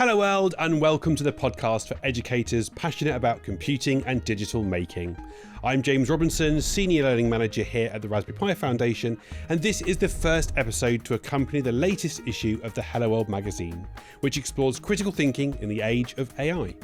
Hello world, and welcome to the podcast for educators passionate about computing and digital making. I'm James Robinson, Senior Learning Manager here at the Raspberry Pi Foundation, and this is the first episode to accompany the latest issue of the Hello World magazine, which explores critical thinking in the age of AI.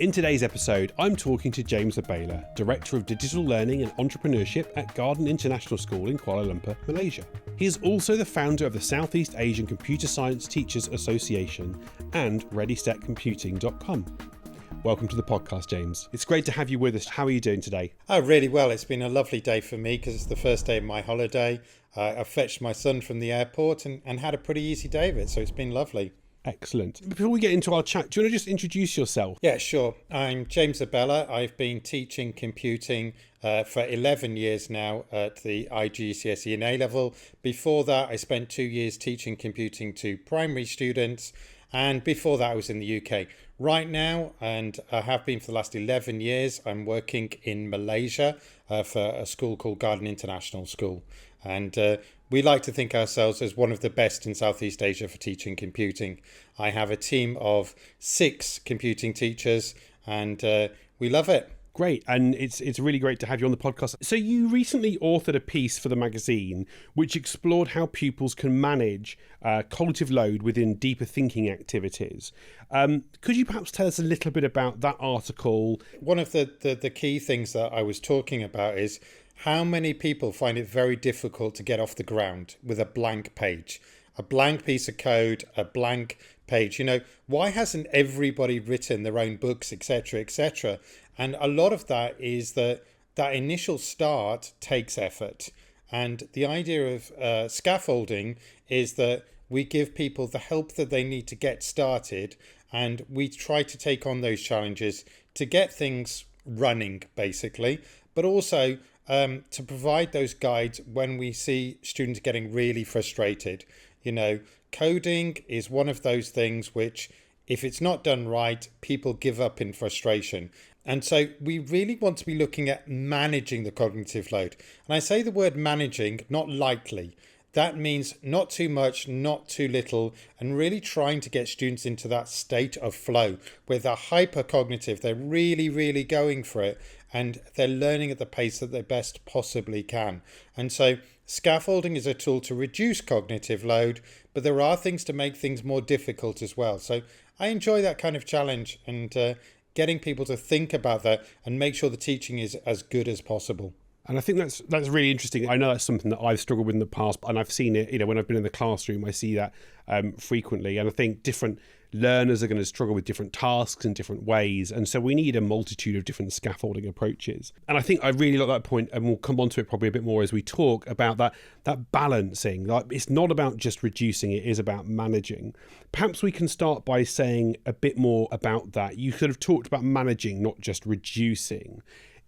In today's episode, I'm talking to James Abela, Director of Digital Learning and Entrepreneurship at Garden International School in Kuala Lumpur, Malaysia. He is also the founder of the Southeast Asian Computer Science Teachers Association and ReadySetComputing.com. Welcome to the podcast, James. It's great to have you with us. How are you doing today? Oh, really well. It's been a lovely day for me because it's the first day of my holiday. I fetched my son from the airport and had a pretty easy day of it, so it's been lovely. Excellent. Before we get into our chat, do you want to just introduce yourself? Yeah, sure. I'm James Abela. I've been teaching computing for 11 years now at the IGCSE and A-level. Before that, I spent 2 years teaching computing to primary students. And before that, I was in the UK. Right now, and I have been for the last 11 years, I'm working in Malaysia for a school called Garden International School. And we like to think ourselves as one of the best in Southeast Asia for teaching computing. I have a team of 6 computing teachers and we love it. Great, and it's really great to have you on the podcast. So you recently authored a piece for the magazine which explored how pupils can manage cognitive load within deeper thinking activities. Could you perhaps tell us a little bit about that article? One of the key things that I was talking about is how many people find it very difficult to get off the ground with a blank page, a blank piece of code, a blank page. You know, why hasn't everybody written their own books, etc., etc.? And a lot of that is that initial start takes effort. And the idea of scaffolding is that we give people the help that they need to get started, and we try to take on those challenges to get things running, basically, but also to provide those guides when we see students getting really frustrated. You know, coding is one of those things which, if it's not done right, people give up in frustration. And so we really want to be looking at managing the cognitive load. And I say the word managing, not lightly. That means not too much, not too little, and really trying to get students into that state of flow where they're hypercognitive, they're really, really going for it, and they're learning at the pace that they best possibly can. And so scaffolding is a tool to reduce cognitive load, but there are things to make things more difficult as well. So I enjoy that kind of challenge and getting people to think about that and make sure the teaching is as good as possible. And I think that's really interesting. I know that's something that I've struggled with in the past, and I've seen it, you know, when I've been in the classroom, I see that frequently. And I think different learners are going to struggle with different tasks in different ways. And so we need a multitude of different scaffolding approaches. And I think I really like that point, and we'll come on to it probably a bit more as we talk about that balancing. Like, it's not about just reducing, it is about managing. Perhaps we can start by saying a bit more about that. You could have talked about managing, not just reducing.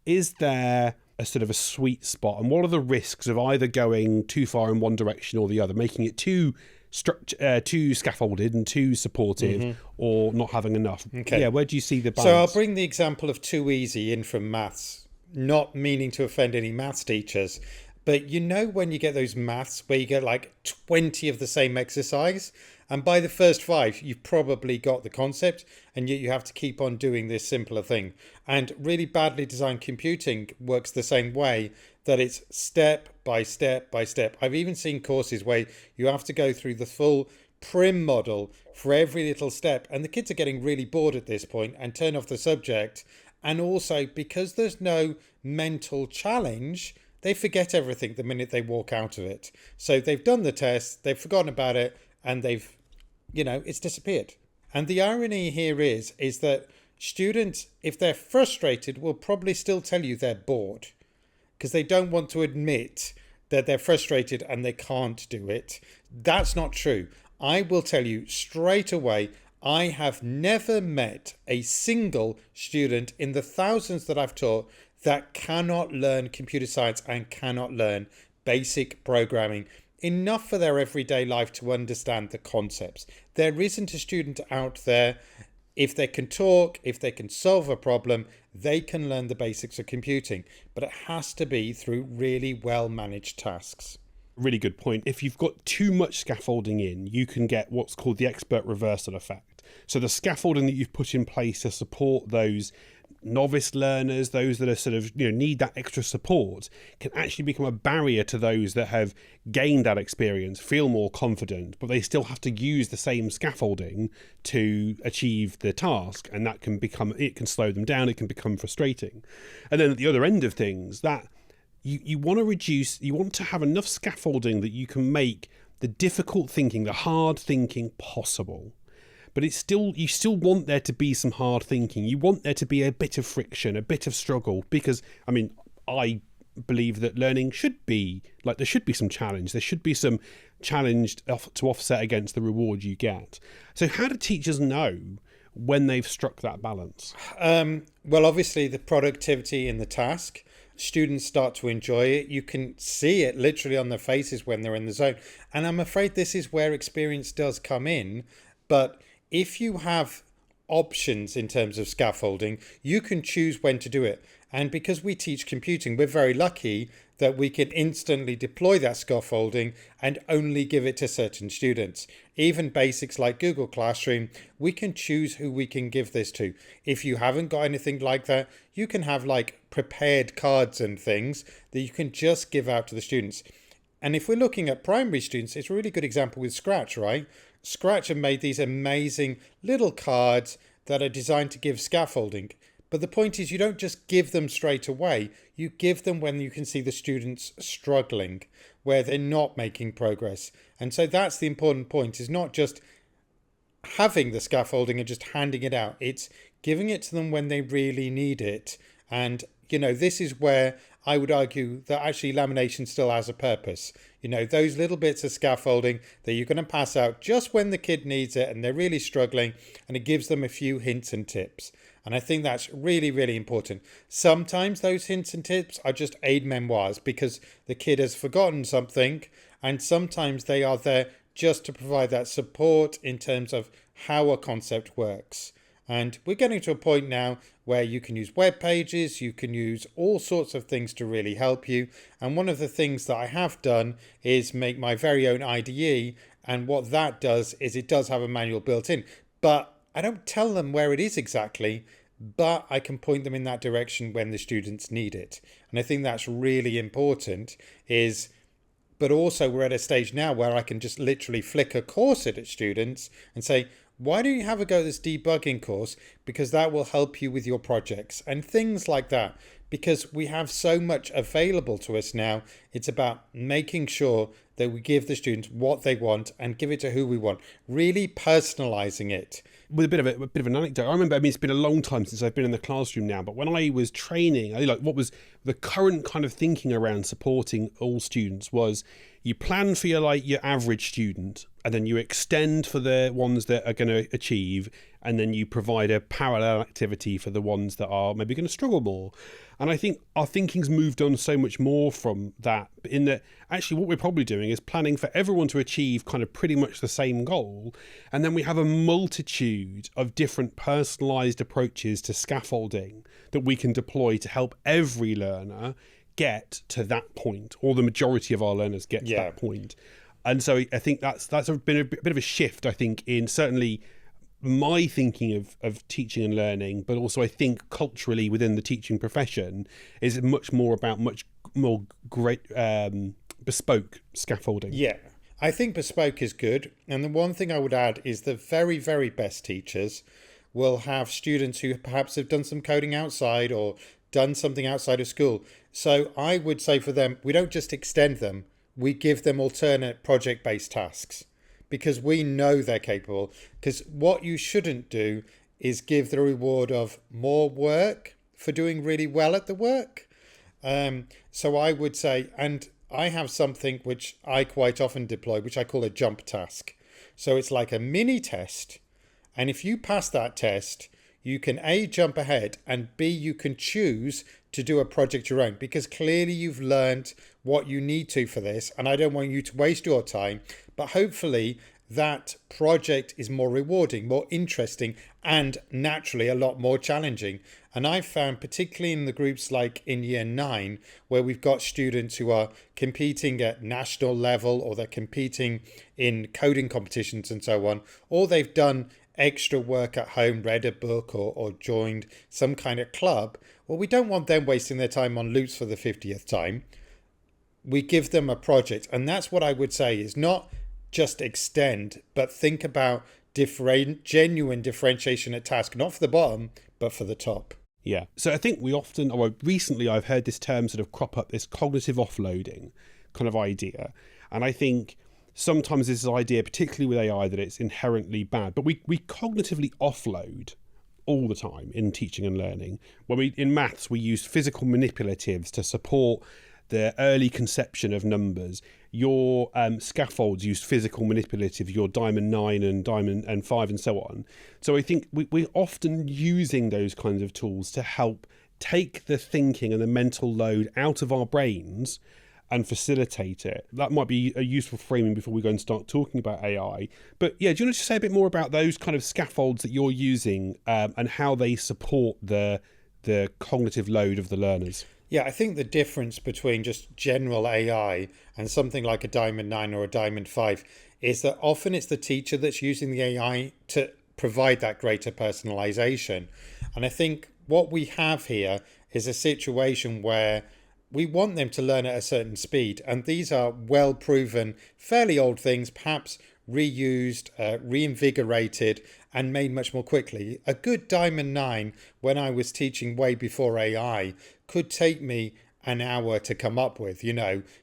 Is there a sort of a sweet spot, and what are the risks of either going too far in one direction or the other, making it too scaffolded and too supportive, or not having enough? Okay. Yeah, where do you see the balance? So I'll bring the example of too easy in from maths, not meaning to offend any maths teachers, but you know when you get those maths where you get like 20 of the same exercise, and by the first 5, you've probably got the concept, and yet you have to keep on doing this simpler thing. And really badly designed computing works the same way, that it's step by step by step. I've even seen courses where you have to go through the full prim model for every little step, and the kids are getting really bored at this point and turn off the subject. And also, because there's no mental challenge, they forget everything the minute they walk out of it. So they've done the test, they've forgotten about it, and it's disappeared. And the irony here is that students, if they're frustrated, will probably still tell you they're bored because they don't want to admit that they're frustrated and they can't do it. That's not true. I will tell you straight away, I have never met a single student in the thousands that I've taught that cannot learn computer science and cannot learn basic programming enough for their everyday life to understand the concepts. There isn't a student out there, if they can talk, if they can solve a problem, they can learn the basics of computing, but it has to be through really well managed tasks. Really good point. If you've got too much scaffolding in, you can get what's called the expert reversal effect. So the scaffolding that you've put in place to support those novice learners, those that are sort of, need that extra support, can actually become a barrier to those that have gained that experience, feel more confident, but they still have to use the same scaffolding to achieve the task. And that it can slow them down. It can become frustrating. And then at the other end of things, that you want to have enough scaffolding that you can make the difficult thinking, the hard thinking possible. But you still want there to be some hard thinking. You want there to be a bit of friction, a bit of struggle, because, I believe that learning should be, there should be some challenge. There should be some challenge to offset against the reward you get. So how do teachers know when they've struck that balance? Well, obviously the productivity in the task, students start to enjoy it. You can see it literally on their faces when they're in the zone. And I'm afraid this is where experience does come in. But if you have options in terms of scaffolding, you can choose when to do it. And because we teach computing, we're very lucky that we can instantly deploy that scaffolding and only give it to certain students. Even basics like Google Classroom, we can choose who we can give this to. If you haven't got anything like that, you can have prepared cards and things that you can just give out to the students. And if we're looking at primary students, it's a really good example with Scratch, right? Scratch have made these amazing little cards that are designed to give scaffolding. But the point is, you don't just give them straight away. You give them when you can see the students struggling, where they're not making progress. And so that's the important point, is not just having the scaffolding and just handing it out. It's giving it to them when they really need it. And, this is where I would argue that actually lamination still has a purpose. Those little bits of scaffolding that you're going to pass out just when the kid needs it and they're really struggling, and it gives them a few hints and tips. And I think that's really, really important. Sometimes those hints and tips are just aid memoirs because the kid has forgotten something, and sometimes they are there just to provide that support in terms of how a concept works. And we're getting to a point now where you can use web pages, you can use all sorts of things to really help you. And one of the things that I have done is make my very own IDE. And what that does is it does have a manual built in, but I don't tell them where it is exactly, but I can point them in that direction when the students need it. And I think that's really important but also we're at a stage now where I can just literally flick a course at students and say, why don't you have a go at this debugging course? Because that will help you with your projects and things like that. Because we have so much available to us now, it's about making sure that we give the students what they want and give it to who we want, really personalizing it. With a bit of an anecdote, I remember, it's been a long time since I've been in the classroom now, but when I was training, what was the current kind of thinking around supporting all students was you plan for your average student, and then you extend for the ones that are going to achieve, and then you provide a parallel activity for the ones that are maybe going to struggle more. And I think our thinking's moved on so much more from that, in that actually what we're probably doing is planning for everyone to achieve kind of pretty much the same goal. And then we have a multitude of different personalized approaches to scaffolding that we can deploy to help every learner get to that point, or the majority of our learners get to that point. And so I think that's been a bit of a shift, I think, in certainly my thinking of teaching and learning, but also I think culturally within the teaching profession is much more great bespoke scaffolding. Yeah, I think bespoke is good. And the one thing I would add is the very, very best teachers will have students who perhaps have done some coding outside or done something outside of school. So I would say for them, we don't just extend them, we give them alternate project-based tasks, because we know they're capable. Because what you shouldn't do is give the reward of more work for doing really well at the work. So I would say, and I have something which I quite often deploy, which I call a jump task. So it's like a mini test. And if you pass that test, you can A, jump ahead, and B, you can choose to do a project your own, because clearly you've learned what you need to for this. And I don't want you to waste your time, but hopefully that project is more rewarding, more interesting, and naturally a lot more challenging. And I've found, particularly in the groups like in year 9, where we've got students who are competing at national level, or they're competing in coding competitions and so on, or they've done extra work at home, read a book or joined some kind of club, well, we don't want them wasting their time on loops for the 50th time. We give them a project. And that's what I would say is not just extend, but think about genuine differentiation at task, not for the bottom, but for the top. Yeah. So I think we often, or recently I've heard this term sort of crop up, this cognitive offloading kind of idea. And I think sometimes this idea, particularly with AI, that it's inherently bad, but we cognitively offload all the time in teaching and learning. When in maths, we use physical manipulatives to support the early conception of numbers. Your scaffolds use physical manipulatives, your diamond 9 and diamond 5 and so on. So I think we're often using those kinds of tools to help take the thinking and the mental load out of our brains and facilitate it. That might be a useful framing before we go and start talking about AI. But yeah, do you want to just say a bit more about those kind of scaffolds that you're using and how they support the cognitive load of the learners? Yeah, I think the difference between just general AI and something like a Diamond 9 or a Diamond 5 is that often it's the teacher that's using the AI to provide that greater personalization. And I think what we have here is a situation where we want them to learn at a certain speed. And these are well proven, fairly old things, perhaps reused, reinvigorated, and made much more quickly. A good Diamond 9, when I was teaching way before AI, could take me an hour to come up with,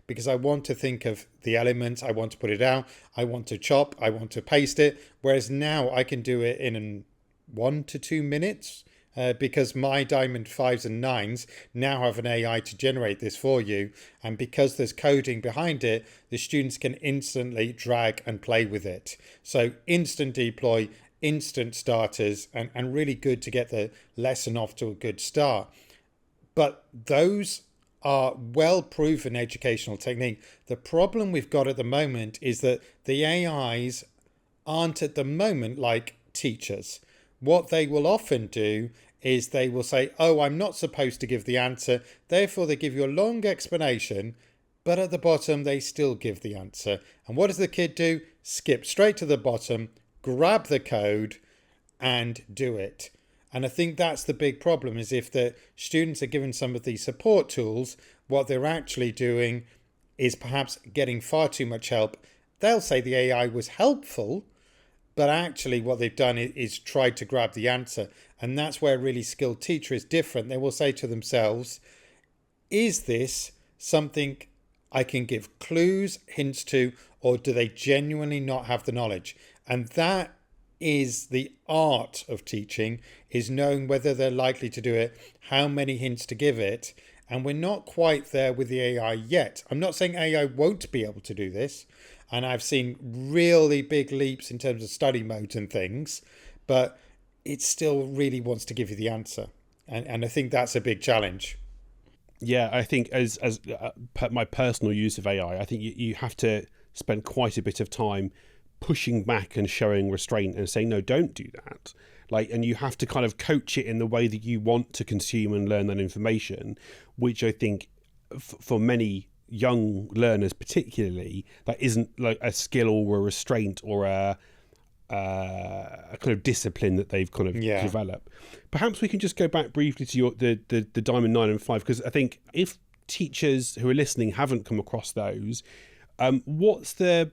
because I want to think of the elements, I want to put it out, I want to chop, I want to paste it. Whereas now I can do it in 1 to 2 minutes. Because my Diamond 5s and 9s now have an AI to generate this for you. And because there's coding behind it, the students can instantly drag and play with it. So instant deploy, instant starters, and really good to get the lesson off to a good start. But those are well-proven educational technique. The problem we've got at the moment is that the AIs aren't at the moment like teachers. What they will often do is they will say, oh, I'm not supposed to give the answer. Therefore, they give you a long explanation, but at the bottom, they still give the answer. And what does the kid do? Skip straight to the bottom, grab the code, and do it. And I think that's the big problem, is if the students are given some of these support tools, what they're actually doing is perhaps getting far too much help. They'll say the AI was helpful, but actually what they've done is tried to grab the answer. And that's where a really skilled teacher is different. They will say to themselves, is this something I can give clues, hints to, or do they genuinely not have the knowledge? And that is the art of teaching, is knowing whether they're likely to do it, how many hints to give it. And we're not quite there with the AI yet. I'm not saying AI won't be able to do this. And I've seen really big leaps in terms of study modes and things, but it still really wants to give you the answer. And I think that's a big challenge. Yeah, I think as my personal use of AI, I think you have to spend quite a bit of time pushing back and showing restraint and saying, no, don't do that. And you have to kind of coach it in the way that you want to consume and learn that information, which I think for many young learners particularly, that isn't like a skill or a restraint or a kind of discipline that they've kind of developed. Perhaps we can just go back briefly to the Diamond 9 and 5, because I think if teachers who are listening haven't come across those, what's the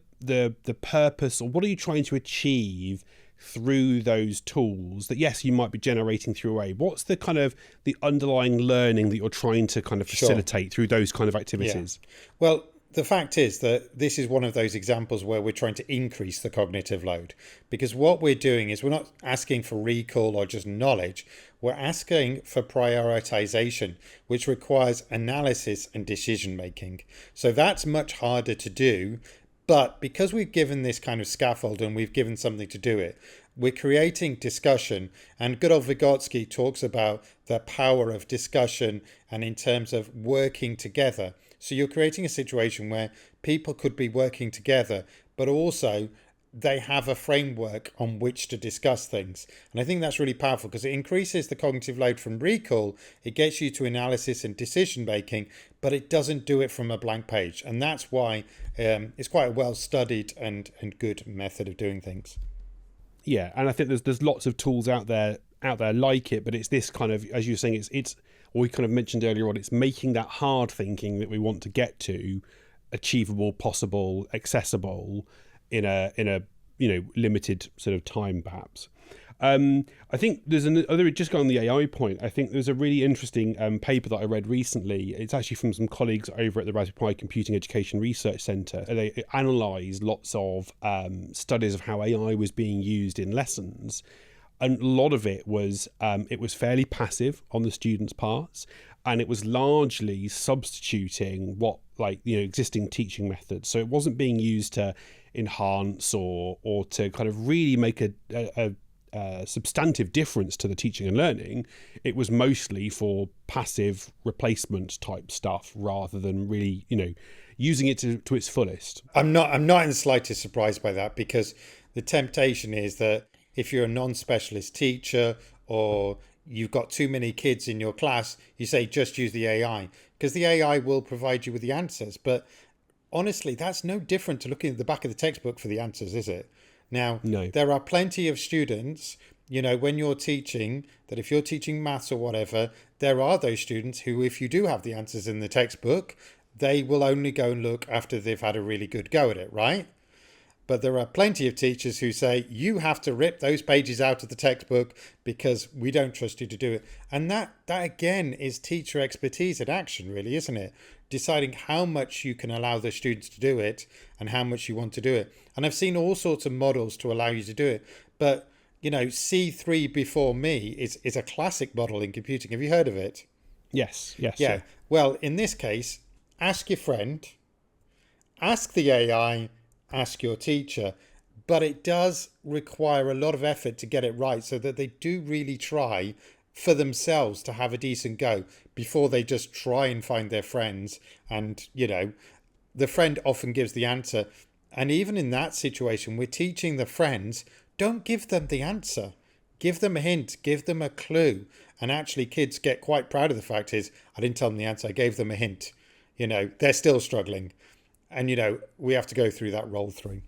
purpose, or what are you trying to achieve through those tools that, yes, you might be generating through AI? What's the kind of the underlying learning that you're trying to kind of facilitate through those kind of activities? Yeah. Well, the fact is that this is one of those examples where we're trying to increase the cognitive load, because what we're doing is we're not asking for recall or just knowledge. We're asking for prioritization, which requires analysis and decision making. So that's much harder to do. But because we've given this kind of scaffold and we've given something to do it, we're creating discussion. And good old Vygotsky talks about the power of discussion and in terms of working together. So you're creating a situation where people could be working together, but also they have a framework on which to discuss things. And I think that's really powerful because it increases the cognitive load from recall. It gets you to analysis and decision making, but it doesn't do it from a blank page. And that's why it's quite a well studied and good method of doing things. Yeah, and I think there's lots of tools out there like it, but it's this kind of, as you were saying, it's or we kind of mentioned earlier on, it's making that hard thinking that we want to get to achievable, possible, accessible in a limited sort of time, perhaps. I think there's another, just going on the AI point, I think there's a really interesting paper that I read recently. It's actually from some colleagues over at the Raspberry Pi Computing Education Research Centre. They analysed lots of studies of how AI was being used in lessons. And a lot of it was fairly passive on the students' parts, and it was largely substituting existing teaching methods. So it wasn't being used to enhance or to kind of really make a substantive difference to the teaching and learning. It was mostly for passive replacement type stuff rather than really, using it to its fullest. I'm not in the slightest surprised by that, because the temptation is that if you're a non-specialist teacher or you've got too many kids in your class, you say just use the AI, because the AI will provide you with the answers. But honestly, that's no different to looking at the back of the textbook for the answers, is it? Now, No. There are plenty of students, when you're teaching, that if you're teaching maths or whatever, there are those students who, if you do have the answers in the textbook, they will only go and look after they've had a really good go at it, right? But there are plenty of teachers who say, you have to rip those pages out of the textbook because we don't trust you to do it. And that again is teacher expertise in action, really, isn't it? Deciding how much you can allow the students to do it and how much you want to do it. And I've seen all sorts of models to allow you to do it. But, C3 before me is a classic model in computing. Have you heard of it? Yes. Yeah. Sure. Well, in this case, ask your friend, ask the AI, ask your teacher, but it does require a lot of effort to get it right, so that they do really try for themselves to have a decent go before they just try and find their friends. And the friend often gives the answer, and even in that situation, we're teaching the friends, don't give them the answer, give them a hint, give them a clue. And actually kids get quite proud of the fact is, I didn't tell them the answer, I gave them a hint. They're still struggling. And we have to go through that roll through.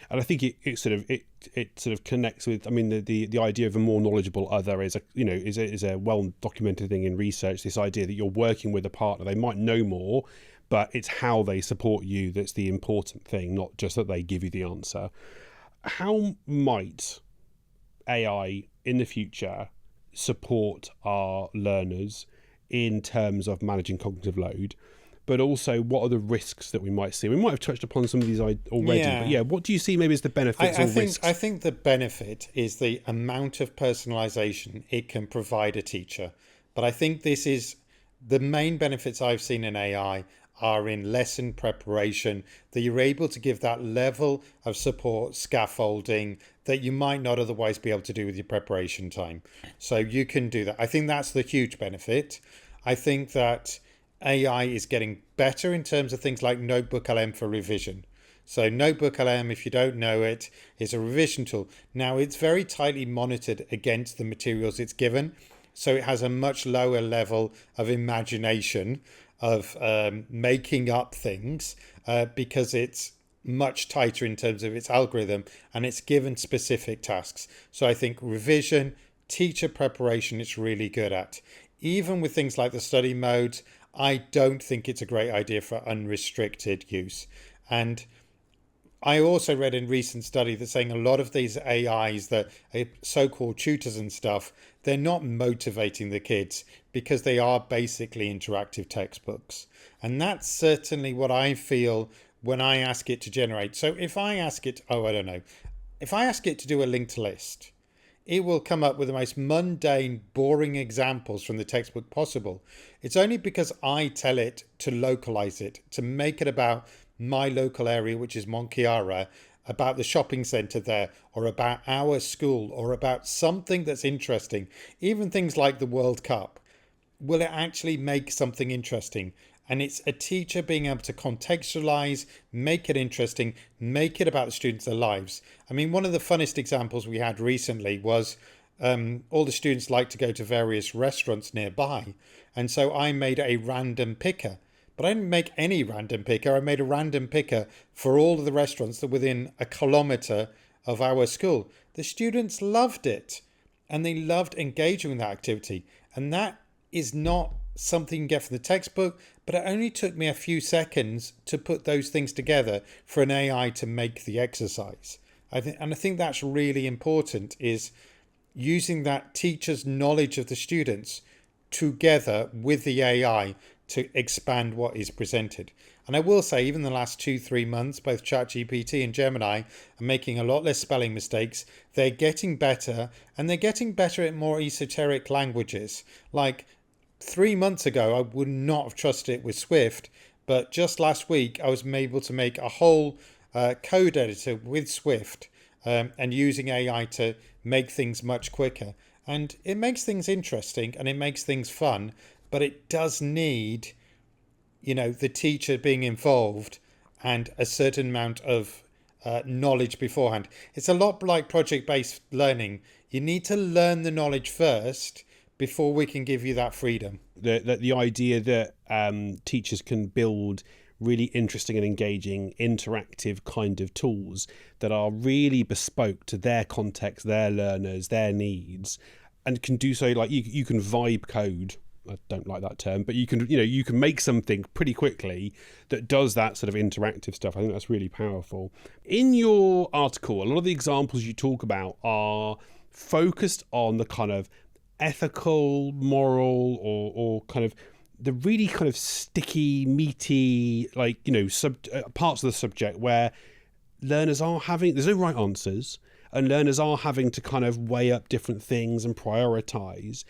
And I think it sort of connects with, I mean, the idea of a more knowledgeable other is a well documented thing in research. This idea that you're working with a partner, they might know more, but it's how they support you that's the important thing, not just that they give you the answer. How might AI in the future support our learners in terms of managing cognitive load? But also, what are the risks that we might see? We might have touched upon some of these already, but what do you see maybe as the benefits or risks? I think the benefit is the amount of personalization it can provide a teacher. But I think this is the main benefits I've seen in AI are in lesson preparation, that you're able to give that level of support, scaffolding, that you might not otherwise be able to do with your preparation time. So you can do that. I think that's the huge benefit. I think that AI is getting better in terms of things like Notebook LM for revision. So Notebook LM, if you don't know it, is a revision tool. Now, it's very tightly monitored against the materials it's given. So it has a much lower level of imagination of making up things because it's much tighter in terms of its algorithm, and it's given specific tasks. So I think revision, teacher preparation, it's really good at. Even with things like the study modes, I don't think it's a great idea for unrestricted use. And I also read in recent study that saying a lot of these AIs that are so-called tutors and stuff, they're not motivating the kids because they are basically interactive textbooks. And that's certainly what I feel when I ask it to generate. So if I ask it, if I ask it to do a linked list, it will come up with the most mundane, boring examples from the textbook possible. It's only because I tell it to localize it, to make it about my local area, which is Mont Chiara, about the shopping centre there, or about our school, or about something that's interesting. Even things like the World Cup. Will it actually make something interesting? And it's a teacher being able to contextualize, make it interesting, make it about the students' lives. I mean, one of the funnest examples we had recently was all the students like to go to various restaurants nearby. And so I made a random picker. But I didn't make any random picker. I made a random picker for all of the restaurants that were within a kilometre of our school. the students loved it and they loved engaging with that activity. And that is not something you can get from the textbook, but it only took me a few seconds to put those things together for an AI to make the exercise. I think that's really important, is using that teacher's knowledge of the students together with the AI to expand what is presented. And I will say, even the last 2-3 months, both ChatGPT and Gemini are making a lot less spelling mistakes. They're getting better, and they're getting better at more esoteric languages. Like 3 months ago, I would not have trusted it with Swift, but just last week, I was able to make a whole code editor with Swift and using AI to make things much quicker. And it makes things interesting and it makes things fun, but it does need, the teacher being involved and a certain amount of knowledge beforehand. It's a lot like project-based learning. You need to learn the knowledge first before we can give you that freedom. The idea that teachers can build really interesting and engaging interactive kind of tools that are really bespoke to their context, their learners, their needs, and can do so. Like you can vibe code. I don't like that term, but you can make something pretty quickly that does that sort of interactive stuff. I think that's really powerful. In your article, a lot of the examples you talk about are focused on the kind of ethical, moral, or kind of the really kind of sticky, meaty, parts of the subject where learners are having, there's no right answers, and learners are having to kind of weigh up different things and prioritize.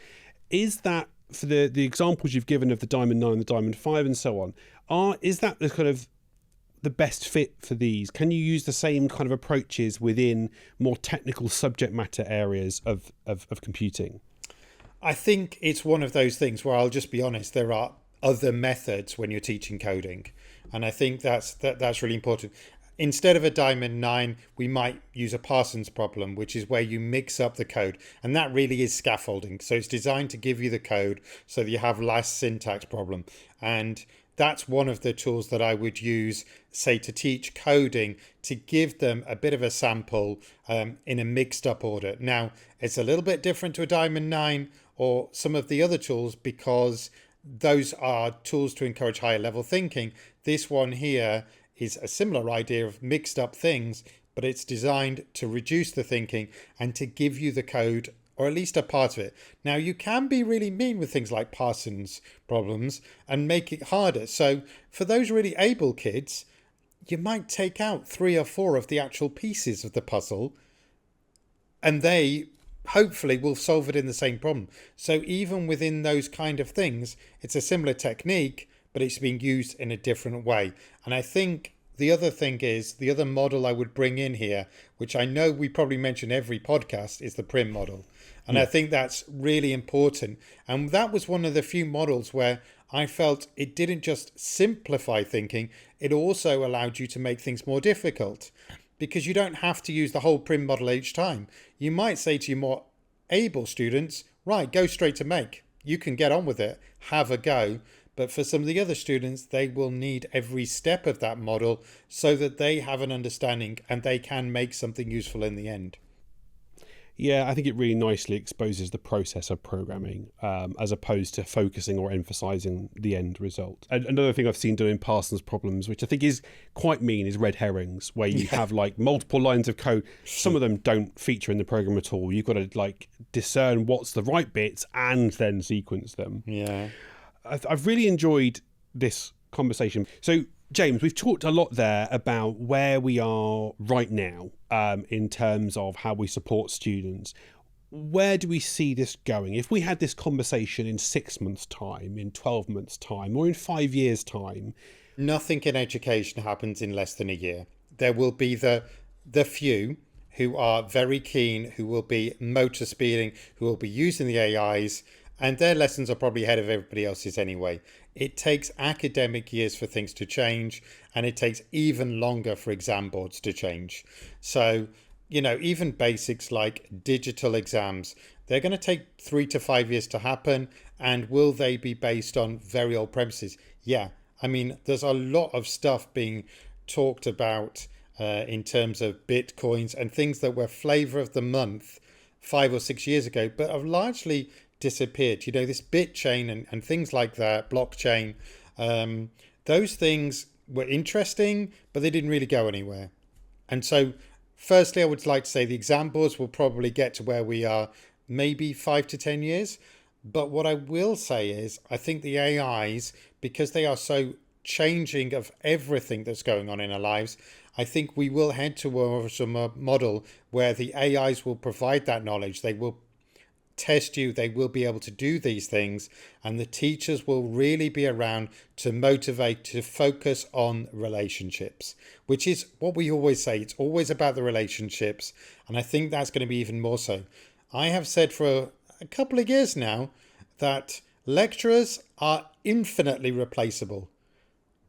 Is that, for the examples you've given of the Diamond 9, the Diamond 5 and so on, is that the kind of the best fit for these? Can you use the same kind of approaches within more technical subject matter areas of computing? I think it's one of those things where, I'll just be honest, there are other methods when you're teaching coding. And I think that's really important. Instead of a Diamond 9, we might use a Parsons problem, which is where you mix up the code. And that really is scaffolding. So it's designed to give you the code so that you have less syntax problem. And that's one of the tools that I would use, say, to teach coding, to give them a bit of a sample in a mixed up order. Now, it's a little bit different to a Diamond 9 or some of the other tools, because those are tools to encourage higher level thinking. This one here is a similar idea of mixed up things, but it's designed to reduce the thinking and to give you the code, or at least a part of it. Now, you can be really mean with things like Parsons problems and make it harder. So for those really able kids, you might take out 3 or 4 of the actual pieces of the puzzle, and they hopefully will solve it in the same problem. So even within those kind of things, it's a similar technique, but it's being used in a different way. And I think the other thing is, the other model I would bring in here, which I know we probably mention every podcast, is the PRIM model. And I think that's really important. And that was one of the few models where I felt it didn't just simplify thinking, it also allowed you to make things more difficult, because you don't have to use the whole PRIM model each time. You might say to your more able students, right, go straight to make. You can get on with it, have a go. But for some of the other students, they will need every step of that model so that they have an understanding and they can make something useful in the end. Yeah, I think it really nicely exposes the process of programming, as opposed to focusing or emphasizing the end result. And another thing I've seen done in Parsons problems, which I think is quite mean, is red herrings, where you have like multiple lines of code. Some of them don't feature in the program at all. You've got to like discern what's the right bits and then sequence them. Yeah. I've really enjoyed this conversation. So, James, we've talked a lot there about where we are right now in terms of how we support students. Where do we see this going? If we had this conversation in 6 months' time, in 12 months' time, or in 5 years' time? Nothing in education happens in less than a year. There will be the few who are very keen, who will be motor speeding, who will be using the AIs, and their lessons are probably ahead of everybody else's anyway. It takes academic years for things to change, and it takes even longer for exam boards to change. So, even basics like digital exams, they're going to take 3 to 5 years to happen. And will they be based on very old premises? Yeah. I mean, there's a lot of stuff being talked about in terms of bitcoins and things that were flavor of the month 5 or 6 years ago, but have largely disappeared. This bit chain and things like that, blockchain, those things were interesting, but they didn't really go anywhere. And so firstly, I would like to say the exam boards will probably get to where we are maybe 5 to 10 years. But what I will say is I think the AIs, because they are so changing of everything that's going on in our lives, I think we will head towards a model where the AIs will provide that knowledge. They will test you, they will be able to do these things, and the teachers will really be around to motivate, to focus on relationships, which is what we always say. It's always about the relationships, and I think that's going to be even more so. I have said for a couple of years now that lecturers are infinitely replaceable.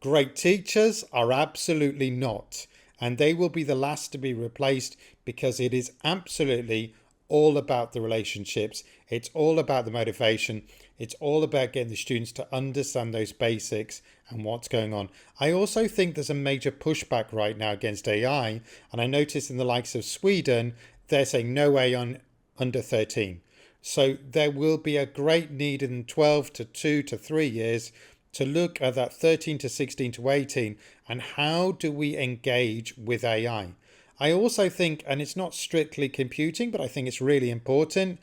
Great teachers are absolutely not, and they will be the last to be replaced, because it is absolutely all about the relationships. It's all about the motivation. It's all about getting the students to understand those basics and what's going on. I also think there's a major pushback right now against AI, and I noticed in the likes of Sweden, they're saying no AI under 13. So there will be a great need in 12 to 2 to 3 years to look at that 13 to 16 to 18 and how do we engage with AI. I also think, and it's not strictly computing, but I think it's really important,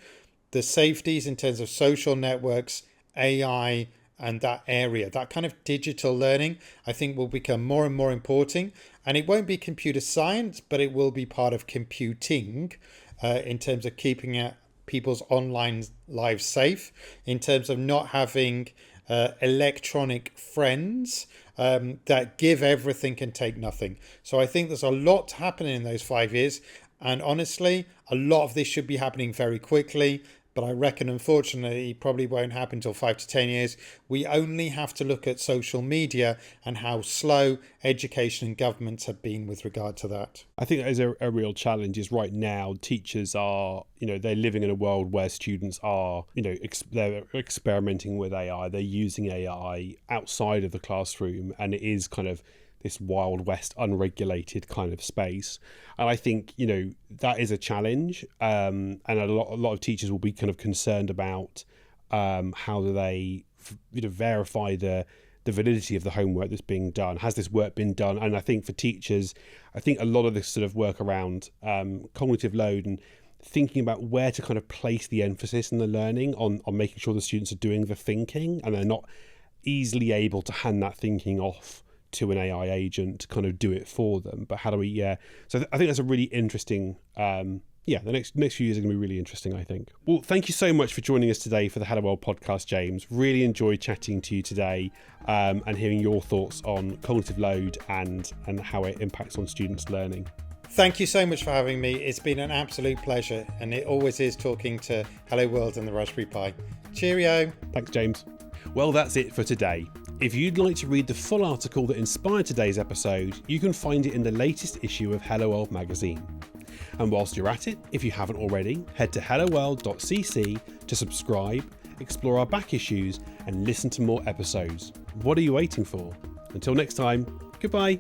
the safeties in terms of social networks, AI, and that area, that kind of digital learning, I think will become more and more important. And it won't be computer science, but it will be part of computing in terms of keeping people's online lives safe, in terms of not having electronic friends that give everything and take nothing. So I think there's a lot happening in those 5 years. And honestly, a lot of this should be happening very quickly. But I reckon, unfortunately, it probably won't happen until 5 to 10 years. We only have to look at social media and how slow education and governments have been with regard to that. I think that is a real challenge. Is right now teachers are, they're living in a world where students are, they're experimenting with AI. They're using AI outside of the classroom, and it is kind of this Wild West unregulated kind of space. And I think, that is a challenge. And a lot of teachers will be kind of concerned about how do they verify the validity of the homework that's being done. Has this work been done? And I think for teachers, a lot of this sort of work around cognitive load and thinking about where to kind of place the emphasis in the learning on making sure the students are doing the thinking and they're not easily able to hand that thinking off to an AI agent to kind of do it for them. But how do we, so I think that's a really interesting, the next few years are going to be really interesting, I think. Well, thank you so much for joining us today for the Hello World podcast, James. Really enjoyed chatting to you today and hearing your thoughts on cognitive load and how it impacts on students' learning. Thank you so much for having me. It's been an absolute pleasure, and it always is talking to Hello World and the Raspberry Pi. Cheerio. Thanks, James. Well, that's it for today. If you'd like to read the full article that inspired today's episode, you can find it in the latest issue of Hello World magazine. And whilst you're at it, if you haven't already, head to helloworld.cc to subscribe, explore our back issues, and listen to more episodes. What are you waiting for? Until next time, goodbye.